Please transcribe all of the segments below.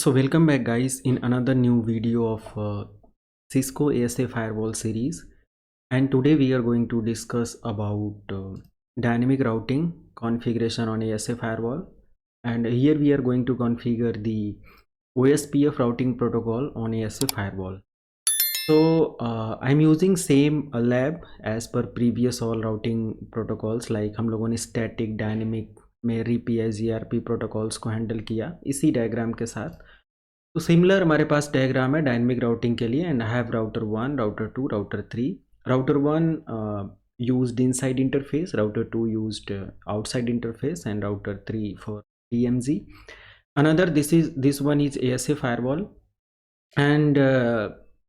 So welcome back guys in another new video of Cisco ASA firewall series, and today we are going to discuss about dynamic routing configuration on ASA firewall. And here we are going to configure the OSPF routing protocol on ASA firewall. So I'm using same lab as per previous all routing protocols, like हम लोगों ने static dynamic में RIP GRP protocols को handle किया इसी diagram के साथ। तो सिमिलर हमारे पास डायग्राम है डायनेमिक राउटिंग के लिए, and I have router 1, router 2, router 3. Router 1 used inside interface, router 2 used outside interface, and router 3 for DMZ. Another this one is ASA firewall, and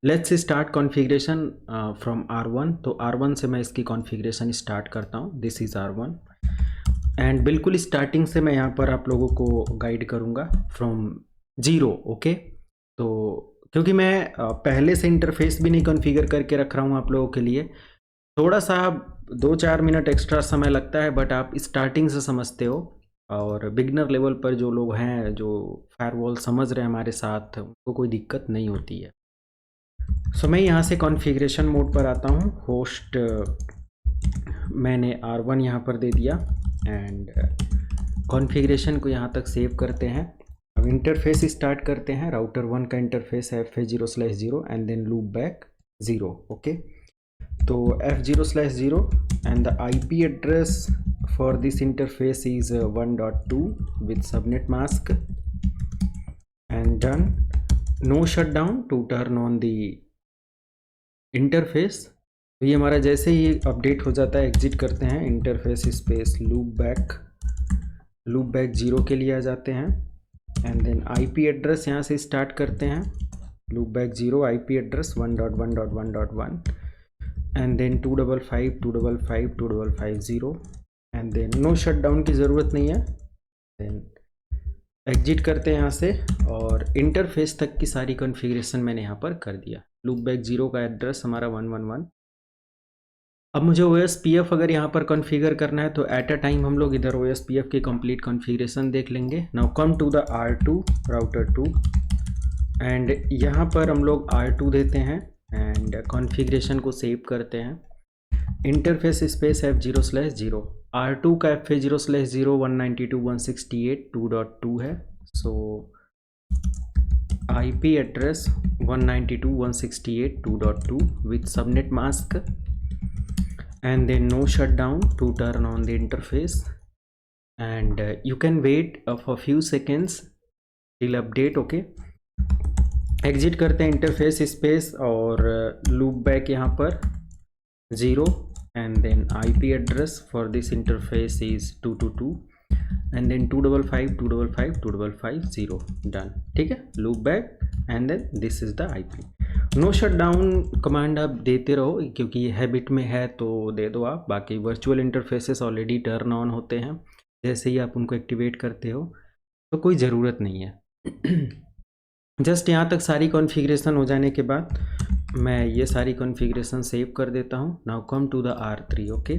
let's start configuration from R1. तो R1 से मैं इसकी configuration start करता हूँ. This is R1, and बिल्कुल starting से मैं यहाँ पर आप लोगों को गाइड करूँगा फ्रॉम 0. ओके, तो क्योंकि मैं पहले से इंटरफेस भी नहीं कॉन्फ़िगर करके रख रहा हूँ आप लोगों के लिए, थोड़ा सा 2-4 मिनट एक्स्ट्रा समय लगता है, बट आप स्टार्टिंग से समझते हो। और बिगनर लेवल पर जो लोग हैं, जो फायरवॉल समझ रहे हैं हमारे साथ, उनको कोई दिक्कत नहीं होती है। सो मैं यहाँ से कॉन्फ़िगरेशन मोड पर आता हूँ। होस्ट मैंने R1 यहाँ पर दे दिया, एंड कॉन्फ़िगरेशन को यहाँ तक सेव करते हैं। अब इंटरफेस स्टार्ट करते हैं। राउटर 1 का इंटरफेस है F0/0 and then loop back 0. Okay, तो F0/0 and the IP address for this interface is 1.2 with subnet mask, and done. No shut down to turn on the interface. तो ये हमारा जैसे ही update हो जाता है, एग्जिट करते हैं, इंटरफेस स्पेस लूप बैक 0 के लिए आ जाते हैं, एंड देन IP एड्रेस यहाँ से स्टार्ट करते हैं। Loop back 0, IP address 1.1.1.1, and then 255.255.255.0, and then no shut down की ज़रूरत नहीं है। देन एग्जिट करते हैं यहाँ से, और इंटरफेस तक की सारी कॉन्फ़िगरेशन मैंने यहाँ पर कर दिया। लूप बैक 0 का एड्रेस हमारा 111। अब मुझे OSPF अगर यहाँ पर कॉन्फ़िगर करना है, तो एट अ टाइम हम लोग इधर OSPF की कंप्लीट कॉन्फ़िगरेशन देख लेंगे। Now come to the R2, router 2, and यहाँ पर हम लोग R2 देते हैं, एंड कॉन्फ़िगरेशन को सेव करते हैं। इंटरफेस स्पेस F0/0, R2 का F0/0 192.168.2.2 है। सो IP address 192.168.2.2 with subnet mask, and then no shutdown to turn on the interface, and you can wait for a few seconds till update. okay, exit करते हैं interface space और loop back यहाँ पर 0, and then IP address for this interface is 222, and then 255.255.255.0. Done, ठीक है, loop back, and then this is the IP. No shut down command आप देते रहो, क्योंकि ये हैबिट में है तो दे दो आप। बाकी virtual interfaces already turn on होते हैं, जैसे ही आप उनको एक्टिवेट करते हो तो कोई ज़रूरत नहीं है। जस्ट यहाँ तक सारी कॉन्फ़िगरेशन हो जाने के बाद मैं ये सारी कॉन्फ़िगरेशन सेव कर देता हूँ। Now come to the R3. Okay,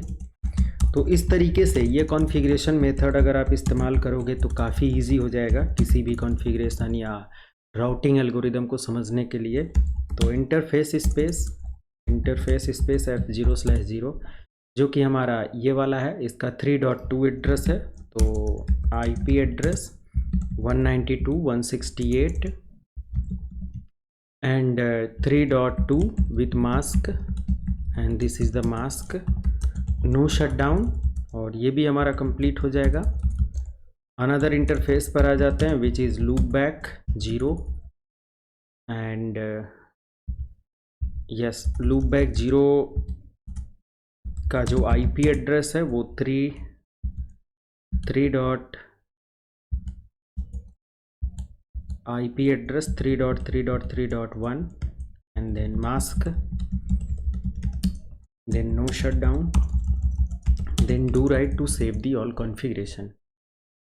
तो इस तरीके से ये कॉन्फ़िगरेशन मेथड अगर आप इस्तेमाल करोगे तो काफ़ी ईजी हो जाएगा किसी भी कॉन्फ़िगरेशन या राउटिंग एल्गोरिदम को समझने के लिए। तो इंटरफेस स्पेस F0/0, जो कि हमारा ये वाला है, इसका 3.2 एड्रेस है। तो IP address 192.168 and 3.2 with mask, and this is the mask. No shut down, और ये भी हमारा कंप्लीट हो जाएगा। अनदर इंटरफेस पर आ जाते हैं, which is loop back 0, and yes, loop back 0 का जो IP एड्रेस है वो 3 IP address 3.3.3.1, and then mask, then no shut down, then do write to save the all configuration.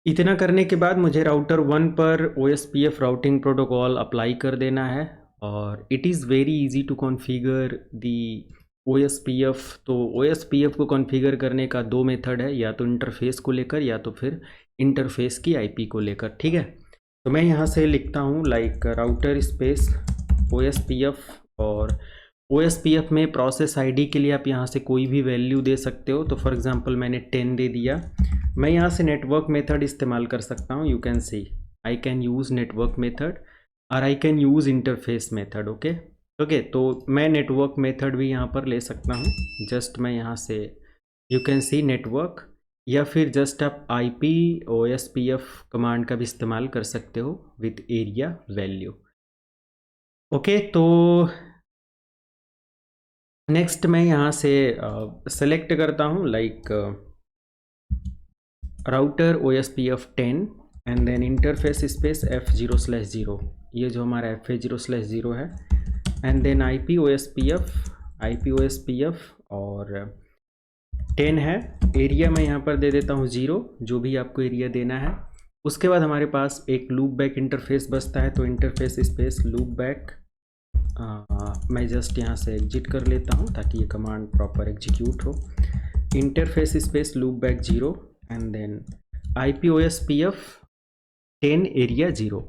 इतना करने के बाद मुझे राउटर 1 पर OSPF राउटिंग प्रोटोकॉल अप्लाई कर देना है, और it is very easy to configure the OSPF. तो OSPF को कॉन्फ़िगर करने का 2 मेथड है, या तो इंटरफेस को लेकर या तो फिर इंटरफेस की IP को लेकर, ठीक है। तो मैं यहाँ से लिखता हूँ लाइक राउटर स्पेस OSPF, और OSPF में प्रोसेस आईडी के लिए आप यहाँ से कोई भी वैल्यू दे सकते हो। तो फॉर एग्जांपल मैंने 10 दे दिया। मैं यहाँ से नेटवर्क मेथड इस्तेमाल कर सकता हूँ। You can see I can use network method और I can use interface method. Okay, तो मैं नेटवर्क मेथड भी यहाँ पर ले सकता हूँ। जस्ट मैं यहाँ से यू कैन सी नेटवर्क, या फिर जस्ट आप IP OSPF कमांड का भी इस्तेमाल कर सकते हो विथ एरिया वैल्यू। ओके, तो नेक्स्ट मैं यहाँ से सेलेक्ट करता हूँ like router OSPF 10 and then interface space F0/0, ये जो हमारा FA0/0 है, एंड देन IP OSPF और 10 है। एरिया मैं यहाँ पर दे देता हूँ 0, जो भी आपको एरिया देना है। उसके बाद हमारे पास एक लूप बैक इंटरफेस बचता है, तो इंटरफेस स्पेस लूप बैक, मैं जस्ट यहाँ से एग्जिट कर लेता हूँ ताकि ये कमांड प्रॉपर एग्जीक्यूट हो। Interface space loop back 0 and then IP OSPF 10 area 0।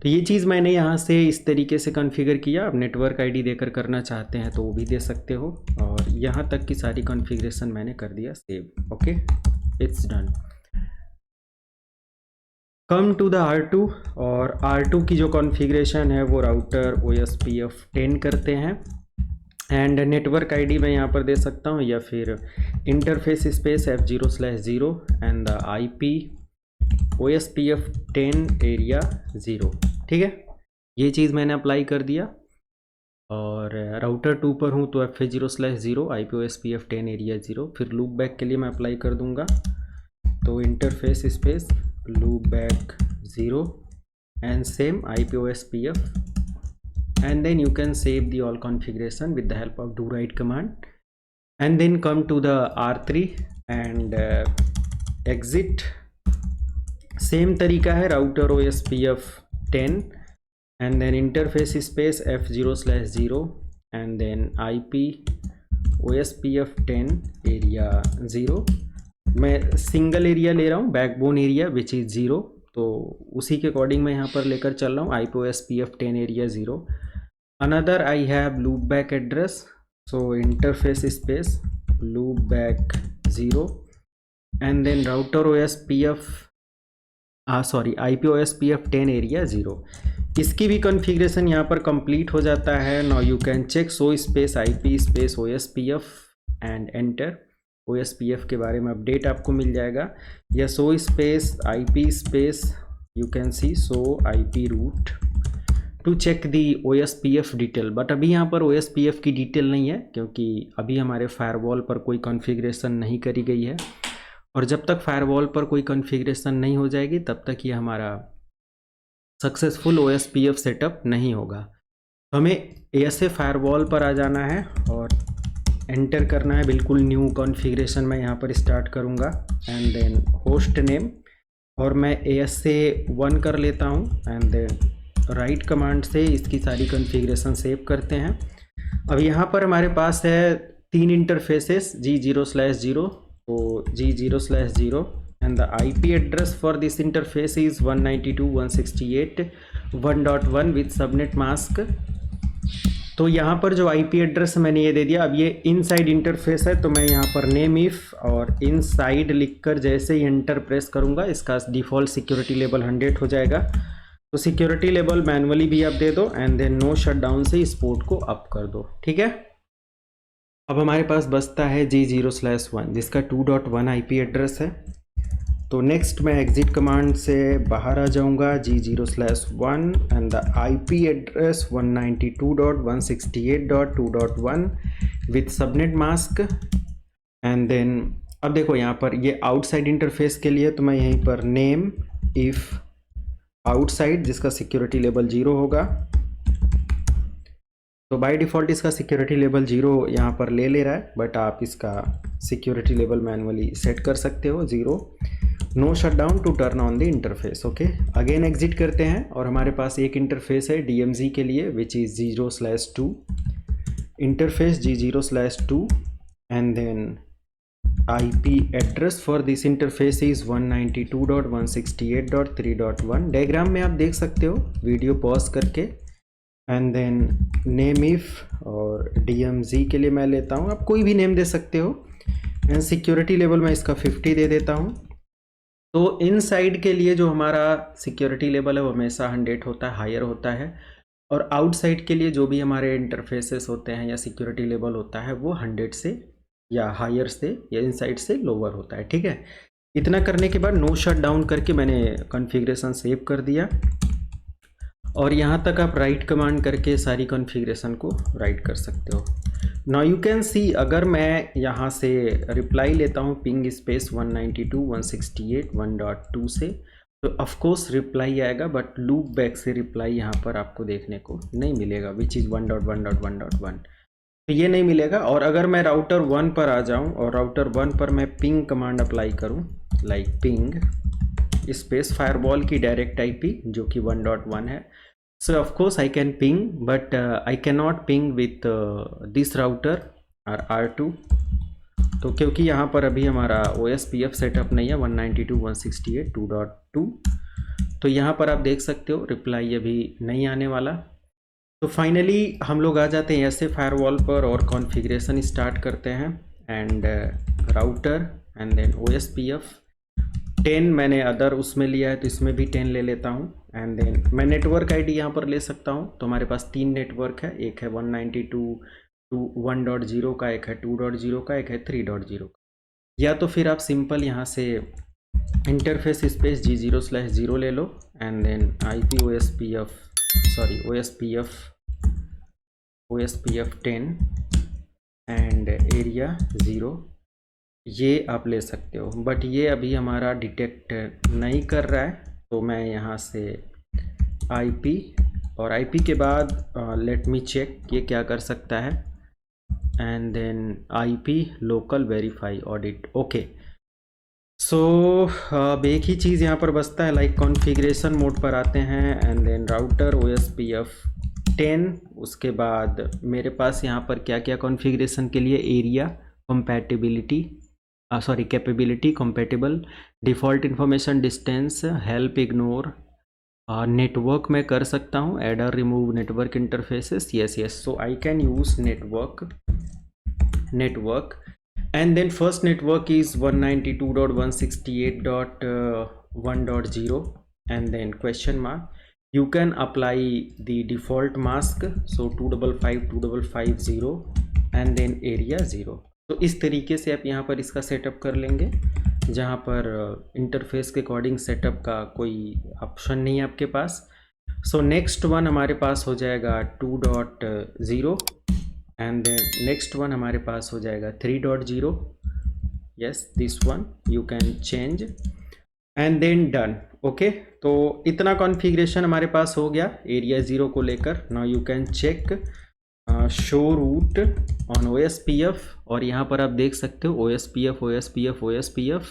तो ये चीज़ मैंने यहाँ से इस तरीके से कॉन्फ़िगर किया। आप नेटवर्क आईडी देकर करना चाहते हैं तो वो भी दे सकते हो, और यहाँ तक की सारी कॉन्फ़िगरेशन मैंने कर दिया save. Okay, it's done. Come to the R2, और R2 की जो कॉन्फ़िगरेशन है वो राउटर OSPF 10 करते हैं, एंड नेटवर्क आईडी मैं यहाँ पर दे सकता हूँ, या फिर interface space F0/0 and the IP OSPF 10 area 0। ठीक है, ये चीज़ मैंने अप्लाई कर दिया। और राउटर 2 पर हूँ तो FA0/0 IP OSPF 10 एरिया 0। फिर लूप बैक के लिए मैं अप्लाई कर दूँगा, तो interface space loop back 0 and same IP OSPF, and then you can save the all configuration with the help of do write command, and then come to the R3 and exit। Same तरीका है, router OSPF 10 and then interface space F0/0 and then IP OSPF 10 area 0। मैं single area ले रहा हूँ, backbone area which is 0, तो उसी के according मैं यहाँ पर लेकर चल रहा हूँ। IP OSPF 10 area 0। Another I have loop back address, so interface space loop back 0 and then router OSPF IP OSPF 10 area 0। इसकी भी कॉन्फ़िगरेशन यहाँ पर कंप्लीट हो जाता है। Now you can check show space IP space OSPF and enter. OSPF के बारे में अपडेट आपको मिल जाएगा, या show space IP space you can see show IP route to check the OSPF detail. But अभी यहाँ पर OSPF की डिटेल नहीं है, क्योंकि अभी हमारे फायरवॉल पर कोई कॉन्फ़िगरेशन नहीं करी गई है, और जब तक फायरवॉल पर कोई कॉन्फ़िगरेशन नहीं हो जाएगी तब तक ये हमारा सक्सेसफुल OSPF सेटअप नहीं होगा। तो हमें ऐसे फायरवॉल पर आ जाना है और एंटर करना है बिल्कुल न्यू कॉन्फ़िगरेशन। मैं यहाँ पर स्टार्ट करूँगा एंड देन होस्ट नेम, और मैं ASA1 कर लेता हूँ, एंड देन राइट कमांड से इसकी सारी कॉन्फ़िगरेशन सेव करते हैं। अब यहाँ पर हमारे पास है 3 इंटरफेसेस G0/0, तो G0/0 and the IP address for this interface is 192.168.1.1 with subnet mask। तो यहाँ पर जो IP एड्रेस मैंने ये दे दिया। अब ये इनसाइड इंटरफेस है, तो मैं यहाँ पर नेम इफ़ और इनसाइड लिखकर जैसे ही एंटर प्रेस करूँगा इसका डिफ़ॉल्ट सिक्योरिटी लेवल 100 हो जाएगा। तो सिक्योरिटी लेवल मैनुअली भी आप दे दो, एंड देन नो शटडाउन से इस पोर्ट को अप कर दो। ठीक है, अब हमारे पास बचता है G0/1 जिसका 2.1 IP एड्रेस है। तो नेक्स्ट मैं एग्जिट कमांड से बाहर आ जाऊंगा, G0/1 and the IP address 192.168.2.1 with subnet mask, and then अब देखो यहाँ पर ये आउटसाइड इंटरफेस के लिए, तो मैं यहीं पर नेम इफ़ आउटसाइड जिसका सिक्योरिटी लेवल 0 होगा। तो बाय डिफ़ॉल्ट इसका सिक्योरिटी लेवल 0 यहाँ पर ले रहा है, बट आप इसका सिक्योरिटी लेवल मैनुअली सेट कर सकते हो 0। No shutdown to turn on the interface. Okay, again exit करते हैं, और हमारे पास एक इंटरफेस है DMZ के लिए which is G0/2, interface G0/2 and then IP address for this interface is 192.168.3.1। Diagram में आप देख सकते हो, वीडियो पॉज करके, एंड देन नेम इफ और DMZ के लिए मैं लेता हूँ, आप कोई भी नेम दे सकते हो, एंड सिक्योरिटी लेवल मैं इसका 50 दे देता हूँ। तो इनसाइड के लिए जो हमारा सिक्योरिटी लेवल है वो हमेशा 100 होता है, हायर होता है, और आउटसाइड के लिए जो भी हमारे इंटरफेसेस होते हैं या सिक्योरिटी लेवल होता है वो 100 से या हायर से या इनसाइड से लोअर होता है। ठीक है, इतना करने के बाद नो शट डाउन करके मैंने कॉन्फ़िगरेशन सेव कर दिया, और यहाँ तक आप राइट कमांड करके सारी कॉन्फ़िगरेशन को राइट कर सकते हो। नाउ यू कैन सी, अगर मैं यहाँ से रिप्लाई लेता हूँ पिंग स्पेस 192.168.1.2 से, तो ऑफकोर्स रिप्लाई आएगा, बट लूप बैक से रिप्लाई यहाँ पर आपको देखने को नहीं मिलेगा, विच इज़ 1.1.1.1, तो ये नहीं मिलेगा। और अगर मैं राउटर 1 पर आ जाऊँ और राउटर 1 पर मैं पिंग कमांड अप्लाई करूँ, लाइक पिंग स्पेस फायरवॉल की डायरेक्ट IP जो कि 1.1 है, सो of course I can ping, but I can not ping with this router R2, तो क्योंकि यहाँ पर अभी हमारा OSPF सेटअप नहीं है 192.168.2.2, तो यहाँ पर आप देख सकते हो रिप्लाई अभी नहीं आने वाला। तो फाइनली हम लोग आ जाते हैं ऐसे फायरवॉल पर और कॉन्फ़िगरेशन स्टार्ट करते हैं, and router and then OSPF 10 मैंने अदर उसमें लिया है, तो इसमें भी 10 ले लेता हूँ, एंड देन मैं नेटवर्क ID यहाँ पर ले सकता हूँ। तो हमारे पास 3 नेटवर्क है, एक है 192.1.0 का, एक है 2.0 का, एक है 3.0 का, या तो फिर आप सिंपल यहाँ से इंटरफेस स्पेस G0/0 ले लो, and then IP OSPF 10 and area 0, ये आप ले सकते हो, बट ये अभी हमारा डिटेक्ट नहीं कर रहा है, तो मैं यहाँ से IP और IP के बाद लेट मी चेक ये क्या कर सकता है, and then IP local verify audit. Okay, so अब एक ही चीज़ यहाँ पर बचता है, लाइक कॉन्फ़िगरेशन मोड पर आते हैं, एंड देन राउटर OSPF 10, उसके बाद मेरे पास यहाँ पर क्या क्या कॉन्फ़िगरेशन के लिए area compatibility, capability compatible, default information distance, help ignore, network में कर सकता हूँ, ऐड और remove network interfaces, yes, so I can use network, and then first network is 192.168.1.0, and then question mark, you can apply the default mask, so 255.255.0 and then area 0। तो इस तरीके से आप यहाँ पर इसका सेटअप कर लेंगे, जहाँ पर इंटरफेस के अकॉर्डिंग सेटअप का कोई ऑप्शन नहीं है आपके पास। सो नेक्स्ट वन हमारे पास हो जाएगा 2.0, एंड देन नेक्स्ट वन हमारे पास हो जाएगा 3.0, yes this one you can change, and then done. Okay, तो इतना कॉन्फ़िगरेशन हमारे पास हो गया एरिया 0 को लेकर। Now you can check show route on OSPF, और यहाँ पर आप देख सकते हो OSPF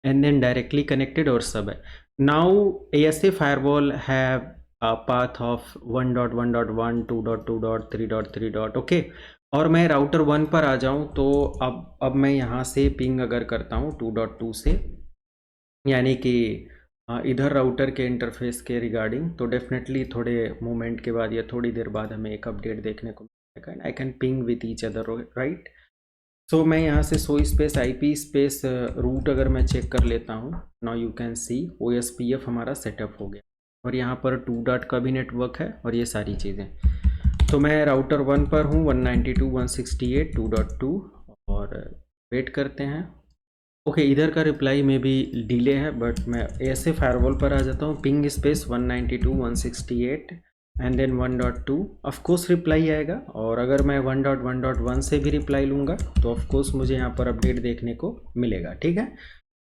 and then directly connected और सब है। Now ASA firewall have path of 1.1.1 2.2.3.3. Okay, और मैं राउटर 1 पर आ जाऊं, तो अब मैं यहाँ से पिंग अगर करता हूँ 2.2 से, यानी कि इधर राउटर के इंटरफेस के रिगार्डिंग, तो डेफिनेटली थोड़े मोमेंट के बाद या थोड़ी देर बाद हमें एक अपडेट देखने को मिलेगा, I can ping with each other, right. So मैं यहाँ से so space IP space route अगर मैं चेक कर लेता हूँ, now you can see OSPF हमारा सेटअप हो गया, और यहाँ पर 2 डॉट का भी नेटवर्क है और ये सारी चीज़ें। तो मैं राउटर 1 पर हूँ 192.168.2.2, और वेट करते हैं। ओके, इधर का रिप्लाई में भी डिले है, बट मैं ऐसे फायरवॉल पर आ जाता हूँ, ping space 192.168 and then 1.2, of course reply आएगा, और अगर मैं 1.1.1 से भी रिप्लाई लूँगा तो ऑफकोर्स मुझे यहाँ पर अपडेट देखने को मिलेगा। ठीक है,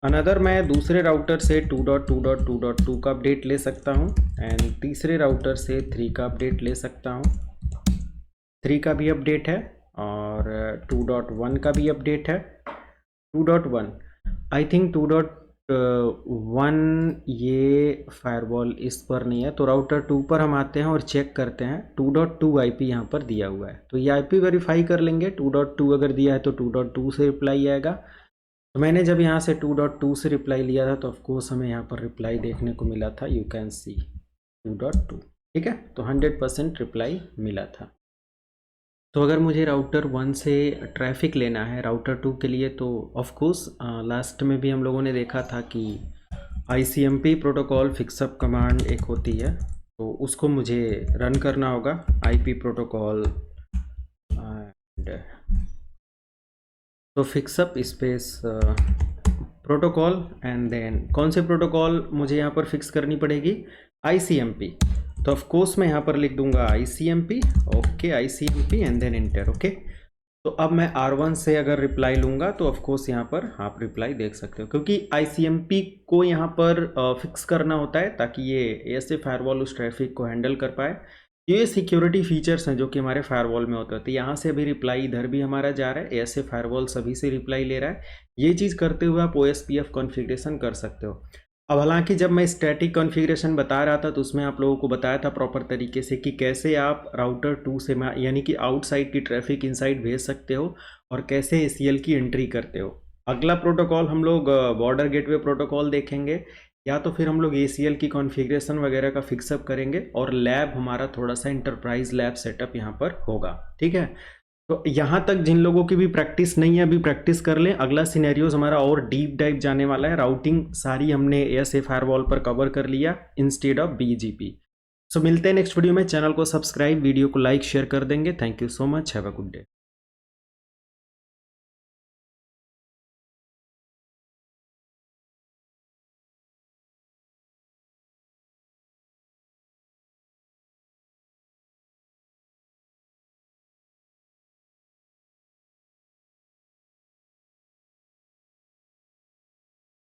अनदर मैं दूसरे राउटर से 2.2.2.2 का अपडेट ले सकता हूँ, एंड तीसरे राउटर से 3 का अपडेट ले सकता हूँ, 3 का भी अपडेट है, और 2.1 का भी अपडेट है। 2.1 आई थिंक 2.1 ये फायरवॉल इस पर नहीं है, तो राउटर 2 पर हम आते हैं और चेक करते हैं। 2.2 IP यहाँ पर दिया हुआ है, तो ये IP वेरीफाई कर लेंगे। 2.2 अगर दिया है तो 2.2 से रिप्लाई आएगा, तो मैंने जब यहाँ से 2.2 से रिप्लाई लिया था तो ऑफकोर्स हमें यहाँ पर रिप्लाई देखने को मिला था, यू कैन सी 2.2, ठीक है। तो 100% रिप्लाई मिला था। तो अगर मुझे राउटर 1 से ट्रैफिक लेना है राउटर 2 के लिए, तो ऑफकोर्स लास्ट में भी हम लोगों ने देखा था कि ICMP प्रोटोकॉल फिक्सअप कमांड एक होती है, तो उसको मुझे रन करना होगा, IP प्रोटोकॉल एंड तो fixup space protocol and then कौन से प्रोटोकॉल मुझे यहाँ पर फिक्स करनी पड़ेगी, ICMP। तो ऑफ कोर्स मैं यहाँ पर लिख दूंगा ICMP, okay ICMP and then enter, okay. तो अब मैं R1 से अगर रिप्लाई लूँगा तो ऑफ कोर्स यहाँ पर आप रिप्लाई देख सकते हो, क्योंकि ICMP को यहाँ पर फिक्स करना होता है ताकि ये ASA फायरवॉल उस ट्रैफिक को हैंडल कर पाए। ये सिक्योरिटी फीचर्स हैं जो कि हमारे फायरवॉल में होते हैं। यहाँ से अभी रिप्लाई इधर भी हमारा जा रहा है, ASA फायरवॉल सभी से रिप्लाई ले रहा है। ये चीज़ करते हुए आप OSPF कॉन्फ़िगरेशन कर सकते हो। अब हालांकि जब मैं स्टैटिक कॉन्फ़िगरेशन बता रहा था तो उसमें आप लोगों को बताया था प्रॉपर तरीके से कि कैसे आप राउटर 2 से यानी कि आउटसाइड की ट्रैफिक इनसाइड भेज सकते हो और कैसे ACL की एंट्री करते हो। अगला प्रोटोकॉल हम लोग बॉर्डर गेटवे प्रोटोकॉल देखेंगे, या तो फिर हम लोग ACL की कॉन्फ़िगरेशन वगैरह का फिक्सअप करेंगे, और लैब हमारा थोड़ा सा इंटरप्राइज लैब सेटअप यहाँ पर होगा, ठीक है। तो यहाँ तक जिन लोगों की भी प्रैक्टिस नहीं है अभी प्रैक्टिस कर लें। अगला सिनेरियोज हमारा और डीप डाइव जाने वाला है। राउटिंग सारी हमने ASA फायरवॉल पर कवर कर लिया इंस्टेड ऑफ BGP। सो मिलते हैं नेक्स्ट वीडियो में। चैनल को सब्सक्राइब, वीडियो को लाइक शेयर कर देंगे। Thank you so much, have a good day.